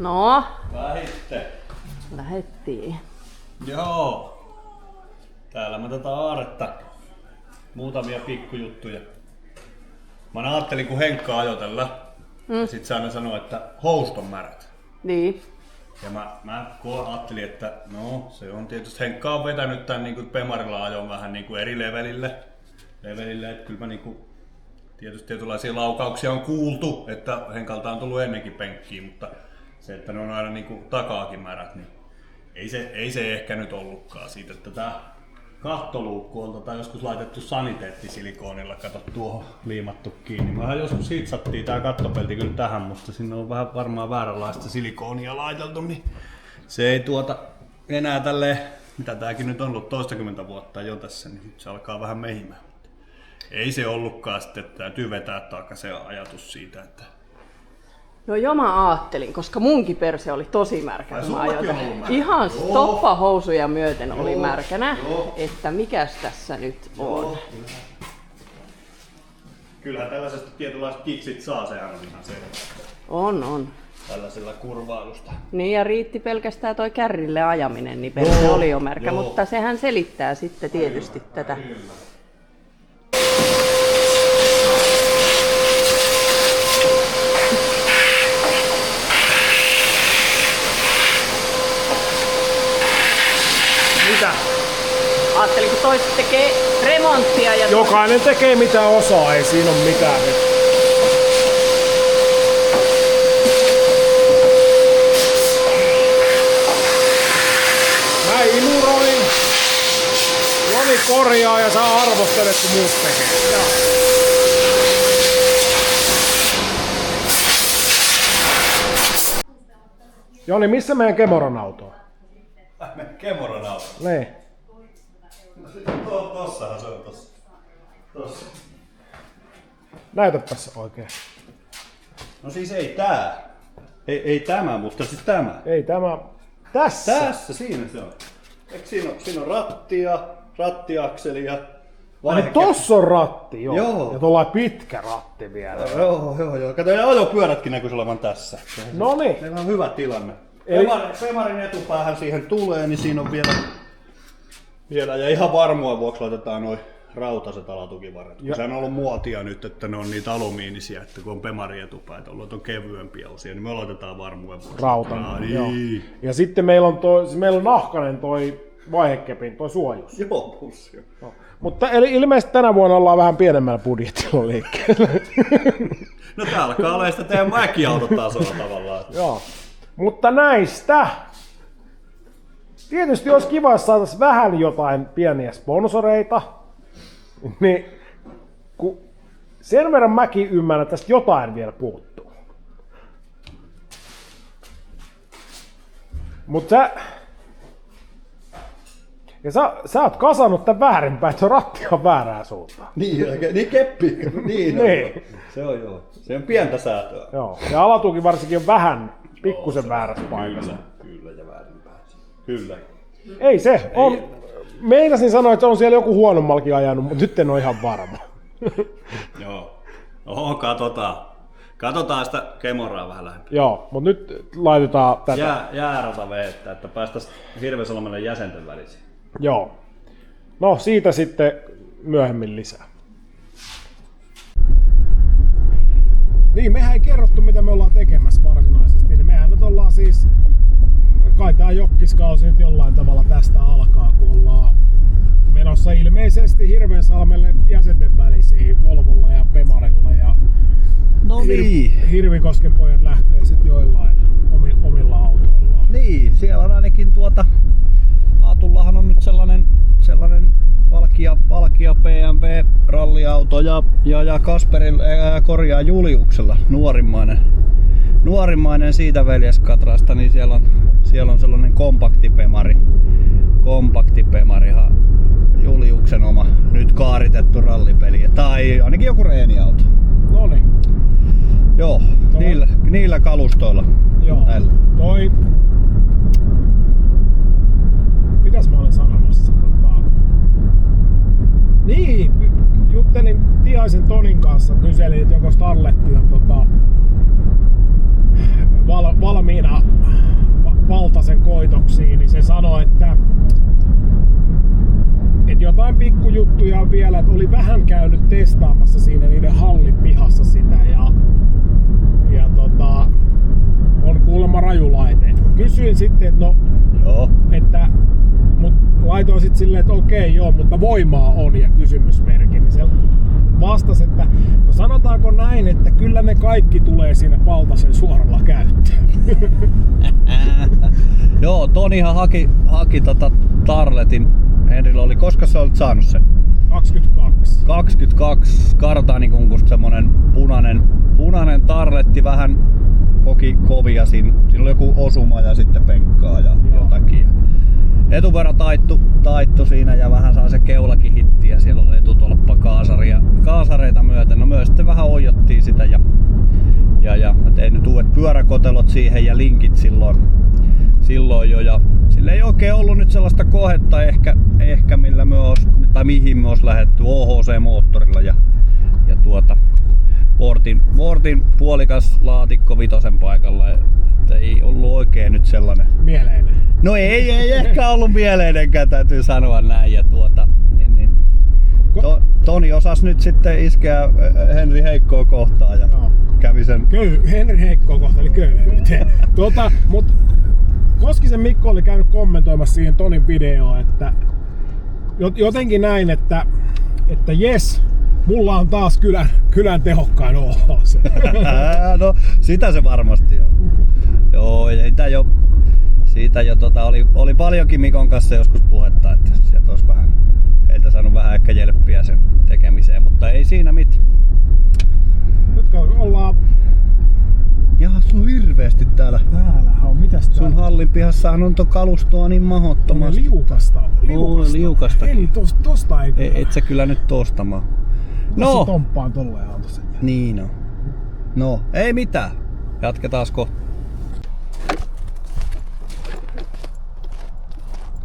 No? Lähitte. Lähettiin. Joo. Täällä mä tätä aaretta. Muutamia pikkujuttuja. Mä ajattelin kun Henkka ajoi tällä. Ja sit se aina sanoi, että housut on märät. Niin. Ja mä ajattelin, että no se on tietysti Henkka on vetänyt tän niinku Pemarilla ajon vähän niinku eri levelille. Että kyllä mä niinku tietysti tietynlaisia laukauksia on kuultu, että Henkalta on tullut ennenkin penkkiin, mutta se, että ne on aina niinku takaakin märät, niin ei se ehkä nyt ollutkaan siitä, että tää kattoluukku on joskus laitettu saniteettisilikoonilla, kato tuohon liimattu kiinni. Mehän joskus hitsattiin tää kattopelti kyllä tähän, mutta sinne on vähän varmaan vääränlaista silikoonia laiteltu, niin se ei enää tälleen, mitä tääkin nyt on ollut toistakymmentä vuotta jo tässä, niin se alkaa vähän mehimään. Ei se ollutkaan sitten, että täytyy vetää takaisin ajatus siitä, että... No jo mä aattelin, koska munkin perse oli tosi märkä. Ihan Joo. toppahousuja myöten oli Joo. märkänä, Joo. että mikäs tässä nyt on. Kyllähän tällaisesta tietynlaiset kiksit saa, sehän on ihan selvä. On. Tällaisella kurvailusta. Niin ja riitti pelkästään toi kärrille ajaminen, niin perse oli jo märkä, mutta sehän selittää sitten tietysti tätä. Kyllä. Mitä? Ajattelin, kun toiset tekee remonttia ja... Jokainen tekee mitä osaa, ei siinä ole mitään. Mä imuroin, Joni korjaa ja sä arvostelet kun muut tekee. Ja. Joni, missä meidän Kemoran auto on? Kemoran auto. Niin. Tossahan se on tossa. Näytäpäs oikein. No siis ei tää. Ei tämä, mutta siis tämä. Ei tämä. Tässä. Tässä, siinä se on. Eikö siinä on rattiakseli ja Niin tossa on ratti, joo. Joo. Ja tuolla pitkä ratti vielä. Joo. Kato, ja ajopyörätkin näkyisi olevan tässä. Noniin. Meillä on hyvä tilanne. Eli- Pemarin etupäähän siihen tulee, niin siinä on vielä ja ihan varmuuden vuoksi laitetaan noin rautaiset alatukivarret. Sehän on ollut muotia nyt, että ne on niitä alumiinisia, että kun on Pemarin etupäät ollut, on kevyempiä osia, niin me laitetaan varmuuden vuoksi. Rautainen, joo. Niin. Ja sitten meillä on nahkainen toi vaihekepin, toi suojus. Joo, pussi. No. Mutta eli ilmeisesti tänä vuonna ollaan vähän pienemmällä budjetilla liikkeellä. No tää alkaa olla sitä teidän mäkiautotasolla tavallaan. Joo. Mutta näistä. Tietysti olisi kiva, jos saataisiin vähän jotain pieniä sponsoreita. Niin, kun sen verran mäkin ymmärrän, että tästä jotain vielä puuttuu. Mutta sä oot kasannut tän väärinpäin, että se ratti on väärää suuntaan. Niin keppi. Niin. Se on joo. Se on pientä säätöä. Joo. Ja alatuki varsinkin on vähän pikkusen väärässä paikassa. Kyllä ja väärinpäin. Kyllä. Ei se. On. Meinasin sanoa, että se on siellä joku huonommalkin ajanut, mutta nyt en ole ihan varma. Joo. Oho, katsotaan sitä Kemoraa vähän lähemmin. Joo, mutta nyt laitetaan tätä. Jäärata veettää, että päästäisiin Hirvesalmelle jäsenten välisiin. Joo. No siitä sitten myöhemmin lisää. Niin, mehän ei kerrottu mitä me ollaan tekemässä varsinaisesti. Niin mehän nyt ollaan siis, kai tää jokkiskausi nyt jollain tavalla tästä alkaa, kun ollaan menossa ilmeisesti Hirvensalmelle jäsenten välisiin Volvolla ja Pemarilla. Ja No niin. Hirvikosken pojat lähtee sitten joillain omilla autoillaan. Niin, siellä on ainakin Aatullahan on nyt sellainen Valkia BMW ralliauto ja Kasperin korjaa Juliuksella nuorimmainen siitä veljeskatrasta, niin siellä on sellainen kompaktipemari Juliuksen oma nyt kaaritettu rallipeli tai ainakin joku reeniauto. Noniin. Joo, niillä kalustoilla. Joo. Näillä. Mitäs mä olen sanomassa? Niin, juttelin Tiaisen Tonin kanssa, kyselin, että joko Starletti on valmiina Valtasen koitoksiin, niin se sanoi, että jotain pikkujuttuja on vielä, että oli vähän käynyt testaamassa siinä niiden hallin pihassa sitä ja on kuulemma raju laite. Kysyin sitten, että Joo. mut laitoin sitten silleen, että okei, joo, mutta voimaa on ja kysymysmerkki. Niin se vastasi, että no sanotaanko näin, että kyllä ne kaikki tulee siinä Paltasen suoralla käyttöön. Joo, Tonihan haki Tarletin. Henrillä oli, koska sä olet saanut sen? 22. 22 Kartani kunkusta semmonen punainen tarletti, vähän koki kovia siinä oli joku osuma ja sitten penkkaa ja jotakin. Etupyörä taittu siinä ja vähän saa se keulakin hittiä, siellä oli etutolppa kaasareita myöten. No myös sitten vähän oijottiin sitä ja tein nyt uudet pyöräkotelot siihen ja linkit silloin jo. Ja sillä ei oikein ollut nyt sellaista kohetta ehkä millä mihin me ois lähdetty OHC-moottorilla ja Vortin puolikas laatikko vitosen paikalla, että ei ollut oikein nyt sellainen Mieleinen. No ei ehkä ollut mieleinenkään, täytyy sanoa näin. Ja Toni osasi nyt sitten iskeä Henri heikkoa kohtaan ja kävi sen. Henri heikkoa kohtaan eli köyhyyteen. Mut Koskisen Mikko oli käynyt kommentoimassa siihen Tonin videoon, että jotenkin näin, että jes, mulla on taas kylän tehokkain OHC. No sitä se varmasti on. Joo, siitä jo oli paljonkin Mikon kanssa joskus puhetta, että sieltä olisi heiltä saanut vähän ehkä jelppiä sen tekemiseen, mutta ei siinä mitään. Nyt ollaan... Jaha, sulla on hirveesti täällä. Täällä on, mitäs täällä? Sun hallin pihassahan on kalustoa niin mahdottomasti. Liukastakin. Ei, tosta ei kyllä. Et sä kyllä nyt tosta maa. No! Tomppaan tolleen autosen. Niin on. No, ei mitään. Jatketaan kohta.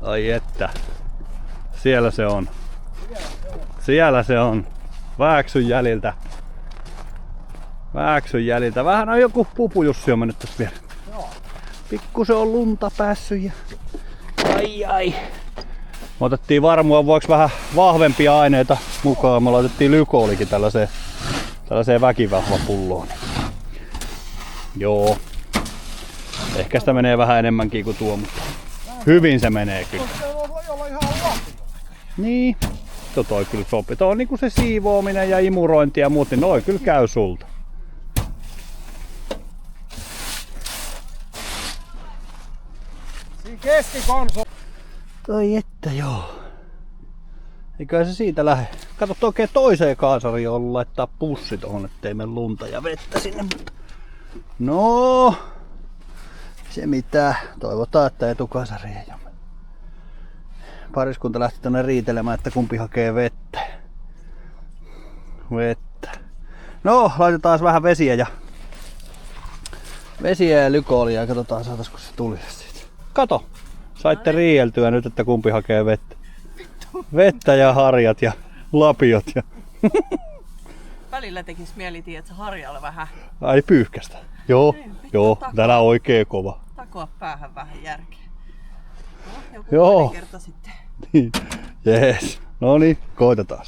Ai että. Siellä se on. Siellä se on. Vääksyn jäljiltä. Vähän on joku pupujussi on mennyt tässä vielä. Pikkusen on lunta päässyt ja... Ai. Me otettiin varmuuden vuoksi vähän vahvempia aineita mukaan. Me laitettiin lykoolikin tällaiseen väkivahvapulloon. Joo. Ehkä sitä menee vähän enemmänkin kuin tuo, mutta hyvin se menee kyllä. Niin. Toi kyllä sopii. Tuo on niinku se siivoaminen ja imurointi ja muut, niin noi kyllä käy sulta. Siinä keskikonso. Toi että joo. Eiköhän se siitä lähde. Kato oikein toiseen kaasariin ollut laittaa pussi tohon, ettei mene lunta ja vettä sinne. Mutta... No, se mitä. Toivotaan, että etukaasari ei ole. Pariskunta lähti tonne riitelemään, että kumpi hakee vettä. No, laitetaan vähän vesiä ja lykoolia ja katsotaan saataisiko se tulisi siitä. Kato! Saitte riieltyä nyt, että kumpi hakee vettä. Vettä ja harjat ja lapiot. Ja Välillä tekis mieli, että harjalle vähän. Ai pyyhkästä. Joo, täällä on oikein kova. Takoa päähän vähän järkeä. No, joku Joo. kerta sitten. Jees. No niin, koitetaan.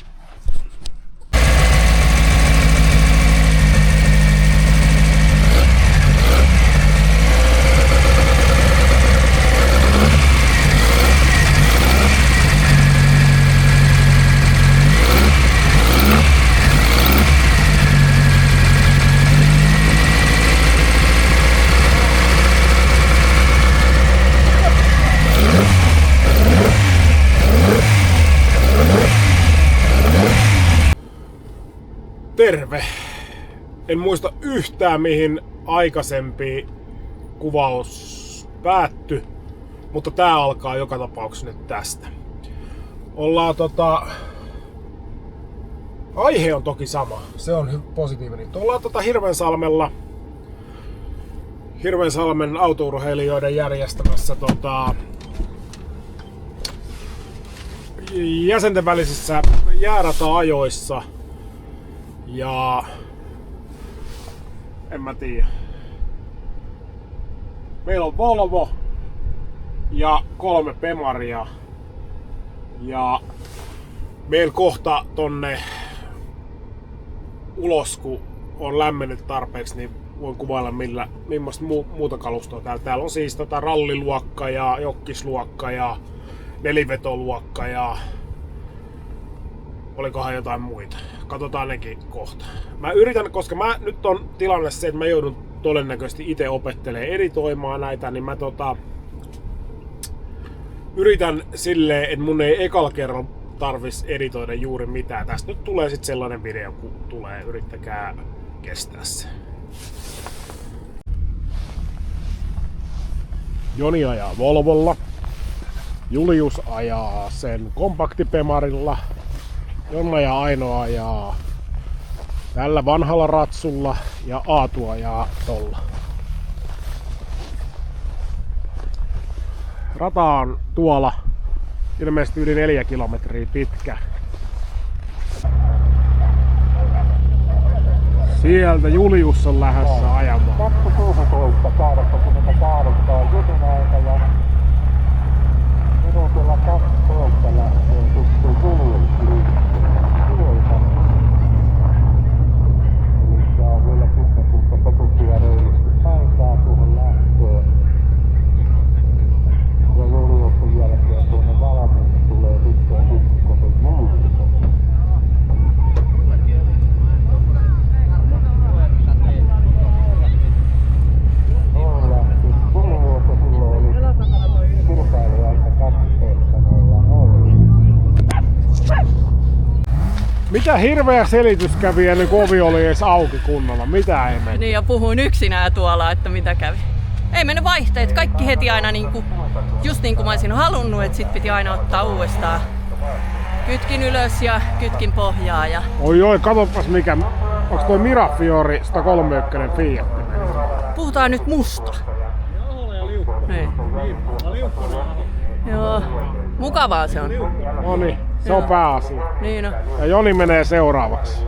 Terve! En muista yhtään mihin aikaisempi kuvaus päättyi, mutta tää alkaa joka tapauksessa nyt tästä. Ollaan aihe on toki sama, se on positiivinen. Ollaan Hirvensalmella, Hirvensalmen autourheilijoiden järjestämässä jäsenten välisissä jäärata-ajoissa. Ja en mä tiedä. Meillä on Volvo ja 3 Bemaria. Ja meillä kohta tonne ulos, kun on lämmennyt tarpeeksi, niin voin kuvailla millaista muuta kalustoa täällä. Täällä on siis ralliluokka ja jokkisluokka ja nelivetoluokka ja olikohan jotain muita. Katsotaan nekin kohta. Mä yritän, koska nyt on tilanne se, että mä joudun todennäköisesti itse opettelemaan editoimaan näitä, niin mä yritän silleen, että mun ei ekalla kerran tarvis editoida juuri mitään. Tästä nyt tulee sitten sellainen video, kun tulee. Yrittäkää kestää se. Joni ajaa Volvolla. Julius ajaa sen kompaktipemarilla. Jonna ja Aino ajaa tällä vanhalla ratsulla ja Aatu ajaa tolla. Rata on tuolla ilmeisesti yli 4 kilometriä pitkä. Sieltä Julius on lähdössä ajamaan. 2.16.88 jutun aika ja minuutilla 2.12 lähtee sitten Julius tuolta. Eli saa vielä 10 sekuntia reilusti aikaa tuohon lähtöön. Ja Juliuksen jälkeen tuonne valmiin tulee sitten Kukkosen Julius. Mitä hirveä selitys kävi ennen kuin ovi oli edes auki kunnolla? Mitä ei mennyt? Niin ja puhuin yksinään tuolla, että mitä kävi. Ei mennyt vaihteet, kaikki heti aina just niin kuin mä olisin halunnut, että sit piti aina ottaa uudestaan. Kytkin ylös ja kytkin pohjaa ja... Oi, katsopas mikä... Onks toi Mirafiori 131 Fiat? Puhutaan nyt musta. Niin. Joo, mukavaa se on. Noniin, se on pääasia. Niin on. Ja Joni menee seuraavaksi.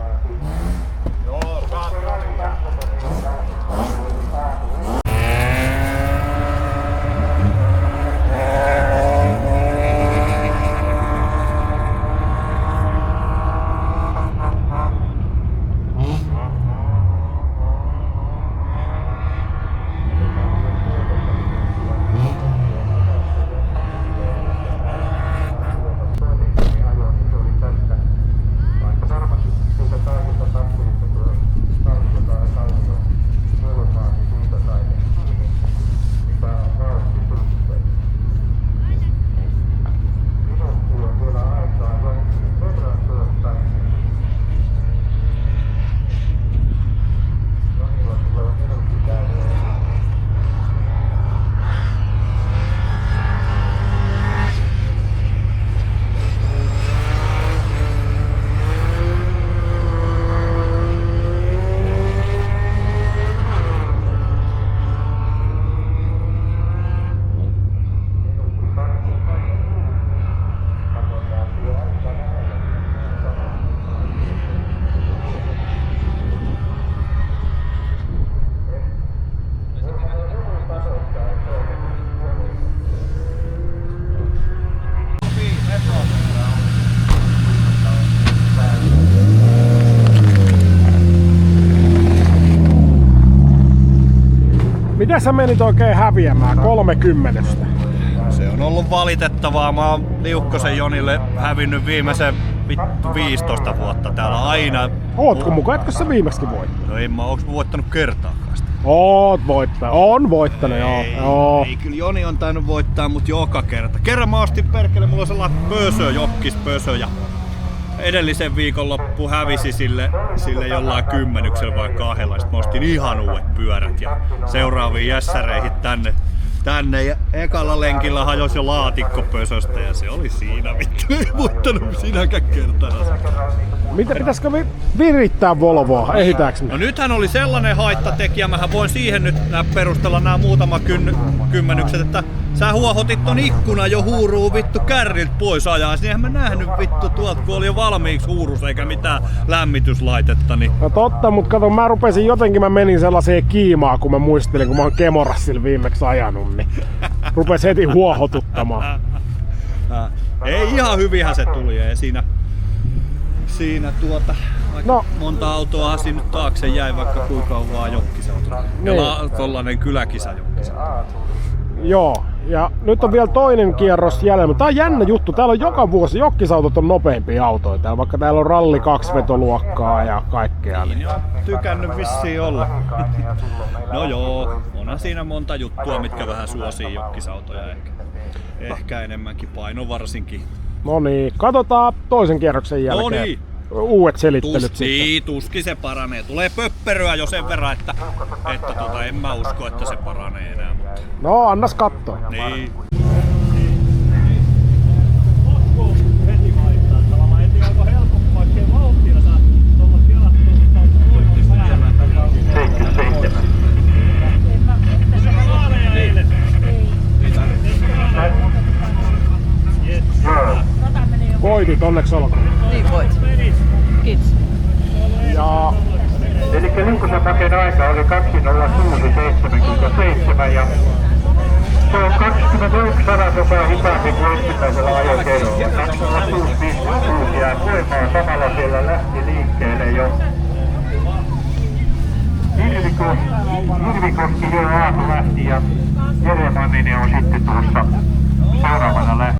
Mitä sä menit oikein häviämään 30? Se on ollut valitettavaa. Mä oon Liukkosen Jonille hävinnyt viimeisen 15 vuotta täällä aina. Ootko mukaan? Etkö sä viimeksi voittanut? No en mä ooks voittanut kertaakaan sitä. Oot voittanut. On voittanut, joo. Ei, kyllä Joni on tainnut voittaa, mut joka kerta. Kerran mä ostin perkele, mulla on sellainen jokkis-pösö ja edellisen viikonloppu hävisi sille jollain 10 vai 2. Sitten mä ostin ihan uudet pyörät ja seuraaviin jässäreihin tänne ja ekalla lenkillä hajosi jo laatikko pösöstä ja se oli siinä vittu. Ei voittanut sinäkään kertana. Pitäisikö virittää Volvoa? Ehitääks me? No nythän oli sellainen haittatekijä, mähän voin siihen nyt perustella nämä muutamat kymmenykset, että Sä huohotit ton ikkuna jo huuruu vittu kärriltä pois ajaa. Eihän mä nähnyt vittu tuolta, kun oli jo valmiiksi huurus eikä mitään lämmityslaitetta. Niin... No totta, mutta kato, mä menin sellaiseen kiimaan, kun mä muistelin, kun mä oon Kemorassilla viimeksi ajanut, niin rupesi heti huohotuttamaan. Ei ihan hyvinhän se tuli, ei siinä No. monta autoa siinä nyt taakse jäi vaikka kuinka kauan jokkisauto. Niin. Ja tollanen kyläkisa jokkisa. Joo, ja nyt on vielä toinen kierros jäljellä. Tää on jännä juttu, täällä on joka vuosi jokkisautot on nopeimpia autoja täällä, vaikka täällä on ralli 2-vetoluokkaa ja kaikkea. Niin on tykännyt vissiin olla. No joo, onhan siinä monta juttua, mitkä vähän suosii jokkisautoja ehkä enemmänkin, paino varsinkin. No niin, katsotaan toisen kierroksen jälkeen. No niin. Uudet selittelyt sitten. Tuski se paranee. Tulee pöppöröä jo sen verran, että en mä usko, että se paranee enää. Mutta... No, annas katsoa. Niin. Voitit, onneksi olkoon. Niin voit. Kiitos. Ja Elikkä liukusapaken aika oli 2:06.77 ja se on 21 sadasosaa hitaampi kuin ensimmäisellä ajokerrolla. 2:06.56 ja voimaa samalla siellä lähti liikkeelle jo Hirvikoski jo aamu lähti ja Jere Manninen on sitten tuossa seuraavana lähti.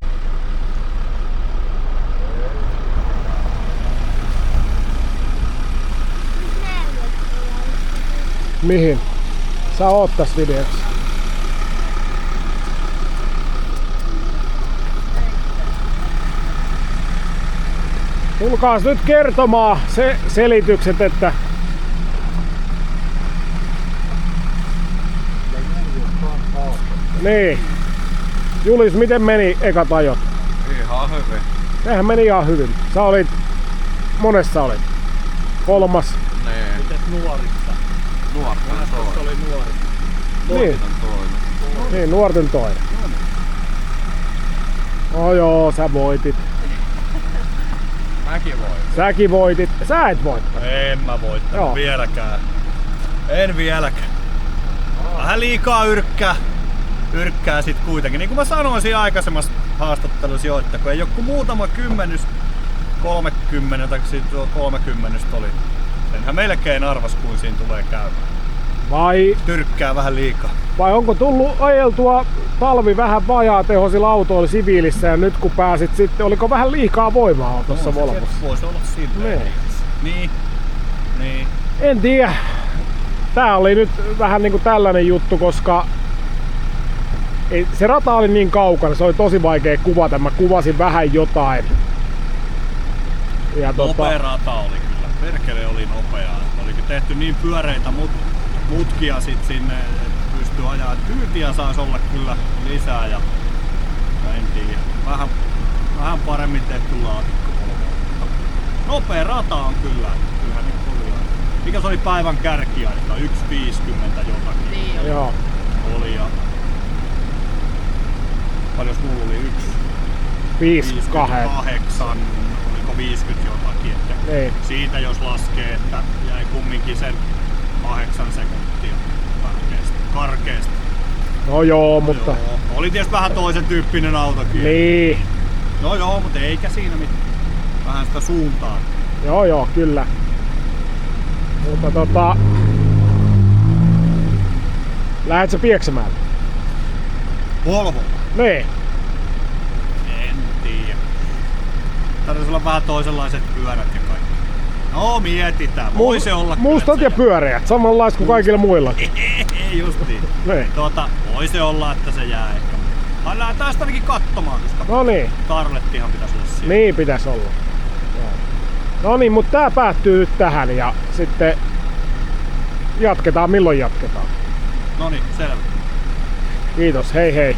mihin? Sä oot tässä videossa. Tulkaas nyt kertomaan selitykset, että niin. Julis, miten meni ekat ajot? Ihan hyvin. Sehän meni ihan hyvin. Sä olit, monessa olit? 3. Niin. Mites nuorissa? Nuorten toinen. Oli nuori. Niin. Niin, nuorten toinen. No joo, sä voitit. Mäkin voin. Säkin voitit. Sä et voittanut. En mä voittanut Joo. vieläkään. En vieläkään. Vähän liikaa yrkkää sit kuitenkin. Niin kuin mä sanoin siinä aikaisemmassa haastattelussa jo, että kun ei joku muutama kymmenys 30 tai siitä 30 oli. Senhän melkein arvas kuin siinä tulee käymään. Vai Tyrkkää vähän liikaa. onko tullut ajeltua talvi vähän vajaatehoisilla autoilla siviilissä ja nyt kun pääsit sitten, oliko vähän liikaa voimaa tuossa Volvossa? Voisi olla silleen. Niin. En tiedä. Tää oli nyt vähän niinku tällainen juttu, koska se rata oli niin kaukana, se oli tosi vaikea kuvata. Mä kuvasin vähän jotain. Ja Nopea rata oli kyllä. Perkele oli nopeaa. Oli tehty niin pyöreitä mutkia sit sinne, että pystyy ajaa. Kyytiä saisi olla kyllä lisää ja en tiedä. Vähän paremmin tehty laatikko. Nopea rata on kyllä. Kyllähän nyt oli. Mikä se oli päivän kärkiaika? 1.50 jotakin. Niin joo. Oli ja... Paljon mulla oli 58. Oliko 50 jotakin, että Niin. siitä jos laskee, että jäi kumminkin sen 8 sekuntia karkeasti. No joo, mutta... Joo. Oli tietysti vähän toisen tyyppinen autokin. Niin. No joo, mutta eikä siinä mitään. Vähän sitä suuntaa. Joo, kyllä. Mutta lähet sä Pieksämäelle? Volvo. Niin. En tiedä. Tarvitsisi olla vähän toisenlaiset pyörät ja kaikki. No mietitään. Voi se olla Mustat ja pyöreät, samanlaiset kuin kaikilla muilla. Ei justiin. Niin. Voi se olla, että se jää ehkä. Lähdetään sitä ainakin katsomaan, koska No niin. Tarlettihan pitäisi olla siellä. Niin pitäisi olla. No niin, mutta tää päättyy nyt tähän ja sitten jatketaan milloin jatketaan. Noniin, selvä. Kiitos, hei hei.